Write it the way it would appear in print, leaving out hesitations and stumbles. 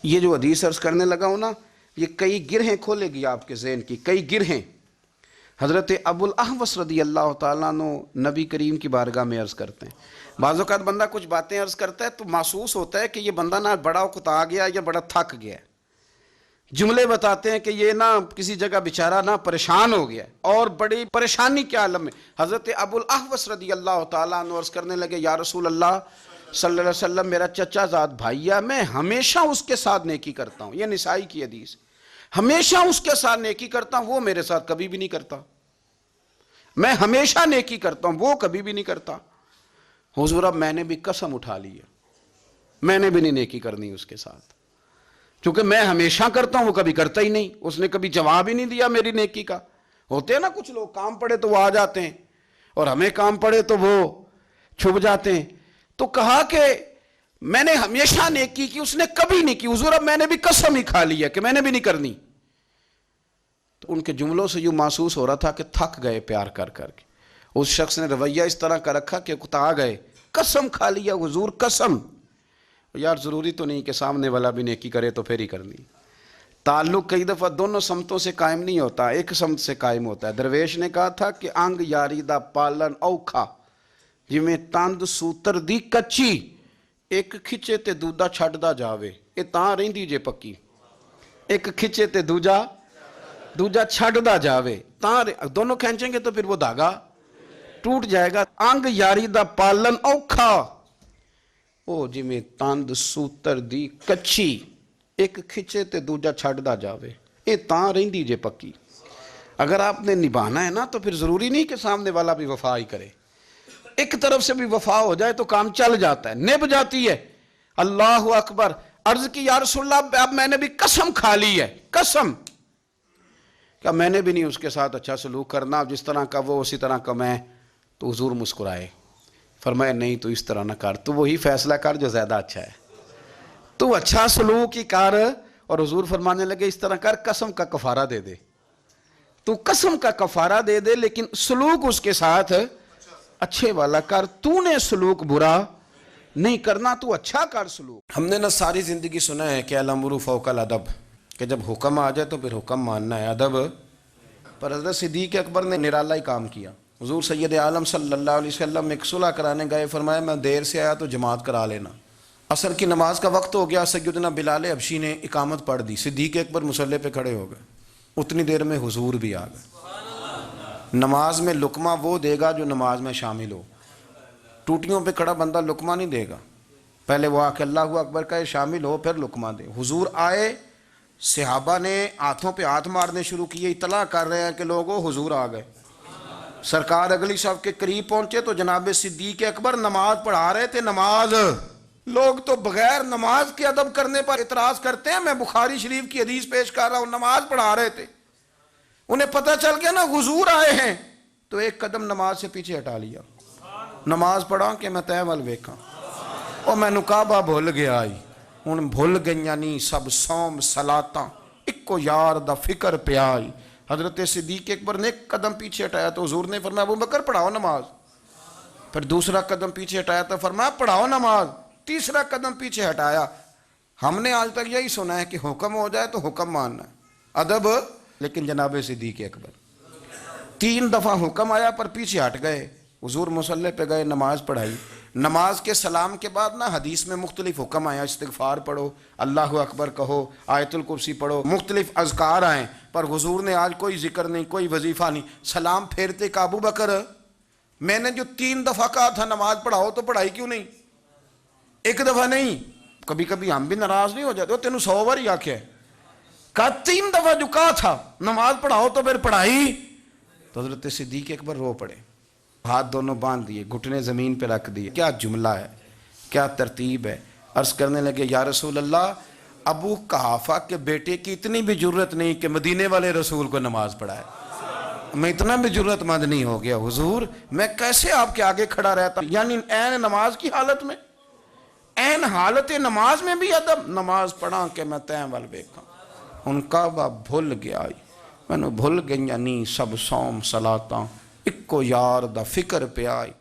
یہ جو حدیث عرض کرنے لگا ہوں نا، یہ کئی گرہیں کھولے گی آپ کے ذہن کی، کئی گرہیں۔ حضرت ابو الاحوص رضی اللہ تعالیٰ عنہ نبی کریم کی بارگاہ میں عرض کرتے ہیں۔ بعض اوقات بندہ کچھ باتیں عرض کرتا ہے تو محسوس ہوتا ہے کہ یہ بندہ نہ بڑا اکتا گیا یا بڑا تھک گیا ہے۔ جملے بتاتے ہیں کہ یہ نہ کسی جگہ بیچارہ نہ پریشان ہو گیا اور بڑی پریشانی کے عالم میں۔ حضرت ابو الاحوص رضی اللہ تعالیٰ عنہ عرض کرنے لگے، یا رسول اللہ صلی اللہ علیہ وسلم، میرا چچا زاد بھائی ہے، میں ہمیشہ اس کے ساتھ نیکی کرتا ہوں۔ یہ نسائی کی حدیث، ہمیشہ اس کے ساتھ نیکی کرتا ہوں، وہ میرے ساتھ کبھی بھی نہیں کرتا۔ میں ہمیشہ نیکی کرتا ہوں، وہ کبھی بھی نہیں کرتا۔ حضور اب میں نے بھی قسم اٹھا لی ہے، میں نے بھی نہیں نیکی کرنی اس کے ساتھ، کیونکہ میں ہمیشہ کرتا ہوں، وہ کبھی کرتا ہی نہیں، اس نے کبھی جواب ہی نہیں دیا میری نیکی کا۔ ہوتے ہیں نا کچھ لوگ، کام پڑے تو وہ آ جاتے ہیں اور ہمیں کام پڑے تو وہ چھپ جاتے ہیں۔ تو کہا کہ میں نے ہمیشہ نیکی کی، اس نے کبھی نہیں کی۔ حضور اب میں نے بھی قسم ہی کھا لی ہے کہ میں نے بھی نہیں کرنی۔ تو ان کے جملوں سے یوں محسوس ہو رہا تھا کہ تھک گئے پیار کر کر کے۔ اس شخص نے رویہ اس طرح کا رکھا کہ کتا گئے، قسم کھا لیا حضور، قسم۔ یار ضروری تو نہیں کہ سامنے والا بھی نیکی کرے تو پھر ہی کرنی۔ تعلق کئی دفعہ دونوں سمتوں سے قائم نہیں ہوتا، ایک سمت سے قائم ہوتا ہے۔ درویش نے کہا تھا کہ انگ یاری دا پالن اوکھا، جویں تند سوتر دی کچی، ایک کھچے تے دوجا چھڈ دا جاوے، یہ تاں رہندی جے پکی۔ ایک کھچے تے دوجا چھڈ دا جاوے، تاں دونوں کھینچیں گے تو پھر وہ دھاگا ٹوٹ جائے گا۔ انگ یاری دا پالن اوکھا، او جویں تند سوتر دی کچی، ایک کھچے تے دوجا چھڈ دا جاوے، یہ تاں رہندی جے پکی۔ اگر آپ نے نبھانا ہے نا تو پھر ضروری نہیں کہ سامنے والا بھی وفا ہی کرے، ایک طرف سے بھی وفا ہو جائے تو کام چل جاتا ہے، نبھ جاتی ہے۔ اللہ اکبر۔ عرض کی یا رسول اللہ اب میں نے بھی قسم کھا لی ہے، قسم، کہ میں نے بھی نہیں اس کے ساتھ اچھا سلوک کرنا، جس طرح کا وہ اسی طرح کا میں۔ تو حضور مسکرائے، فرمایا نہیں تو اس طرح نہ کر، تو وہی فیصلہ کر جو زیادہ اچھا ہے، تو اچھا سلوک ہی کر۔ اور حضور فرمانے لگے اس طرح کر، قسم کا کفارہ دے دے، تو قسم کا کفارہ دے دے، لیکن سلوک اس کے ساتھ اچھے والا کر۔ تو نے سلوک برا نہیں کرنا، تو اچھا کر سلوک۔ ہم نے نا ساری زندگی سنا ہے کہ الامر فوق الادب، کہ جب حکم آ جائے تو پھر حکم ماننا ہے، ادب۔ پر حضرت صدیق اکبر نے نرالا ہی کام کیا۔ حضور سید عالم صلی اللہ علیہ وسلم ایک صلح کرانے گئے، فرمایا میں دیر سے آیا تو جماعت کرا لینا۔ عصر کی نماز کا وقت ہو گیا، سیدنا بلال حبشی نے اقامت پڑھ دی، صدیق اکبر مصلی پہ کھڑے ہو گئے، اتنی دیر میں حضور بھی آ گئے۔ نماز میں لقمہ وہ دے گا جو نماز میں شامل ہو، ٹوٹیوں پہ کھڑا بندہ لقمہ نہیں دے گا، پہلے وہ آ کے اللہ اکبر کا شامل ہو پھر لقمہ دے۔ حضور آئے، صحابہ نے ہاتھوں پہ ہاتھ مارنے شروع کیے، اطلاع کر رہے ہیں کہ لوگوں حضور آ گئے۔ سرکار اگلی صف کے قریب پہنچے تو جناب صدیق اکبر نماز پڑھا رہے تھے۔ نماز، لوگ تو بغیر نماز کے ادب کرنے پر اعتراض کرتے ہیں، میں بخاری شریف کی حدیث پیش کر رہا ہوں، نماز پڑھا رہے تھے، انہیں پتہ چل گیا نا حضور آئے ہیں، تو ایک قدم نماز سے پیچھے ہٹا لیا۔ نماز پڑھا کہ میں تے ول ویکھاں، اور میں نکابہ بھول گیا آئی، ہن بھول گئیاں نہیں سب سوم صلاتاں، اکو یار دا فکر پہ آئی۔ حضرت صدیق اکبر نے ایک قدم پیچھے ہٹایا تو حضور نے فرمایا ابو بکر پڑھاؤ نماز۔ پھر دوسرا قدم پیچھے ہٹایا تو فرمایا پڑھاؤ نماز۔ تیسرا قدم پیچھے ہٹایا۔ ہم نے آج تک یہی سنا ہے کہ حکم ہو جائے تو حکم ماننا ہے، ادب۔ لیکن جناب صدیق اکبر 3 دفعہ حکم آیا پر پیچھے ہٹ گئے، حضور مصلی پہ گئے، نماز پڑھائی۔ نماز کے سلام کے بعد نا حدیث میں مختلف حکم آیا، استغفار پڑھو، اللہ اکبر کہو، آیت الکرسی پڑھو، مختلف اذکار آئیں، پر حضور نے آج کوئی ذکر نہیں، کوئی وظیفہ نہیں۔ سلام پھیرتے کہ ابو بکر میں نے جو 3 دفعہ کہا تھا نماز پڑھاؤ تو پڑھائی کیوں نہیں؟ ایک دفعہ نہیں، کبھی کبھی ہم بھی ناراض نہیں ہو جاتے، تینوں 100 بار ہی آکھیا ہے، کہا 3 دفعہ جو کہا تھا نماز پڑھاؤ تو پھر پڑھائی۔ تو حضرت صدیق اکبر رو پڑے، ہاتھ دونوں باندھ دیے، گھٹنے زمین پہ رکھ دیے۔ کیا جملہ ہے، کیا ترتیب ہے۔ عرض کرنے لگے یا رسول اللہ ابو قحافہ کے بیٹے کی اتنی بھی جرت نہیں کہ مدینے والے رسول کو نماز پڑھائے، میں اتنا بھی جرت مند نہیں ہو گیا حضور، میں کیسے آپ کے آگے کھڑا رہتا، یعنی عین نماز کی حالت میں، عین حالت نماز میں بھی ادب۔ نماز پڑھا کہ میں تیں ول ویکھاں، ان کعبہ بھول گیا، میں نے بھول گئیاں نہیں سب سوم صلاتاں، اکو یار دا فکر پہ آئی۔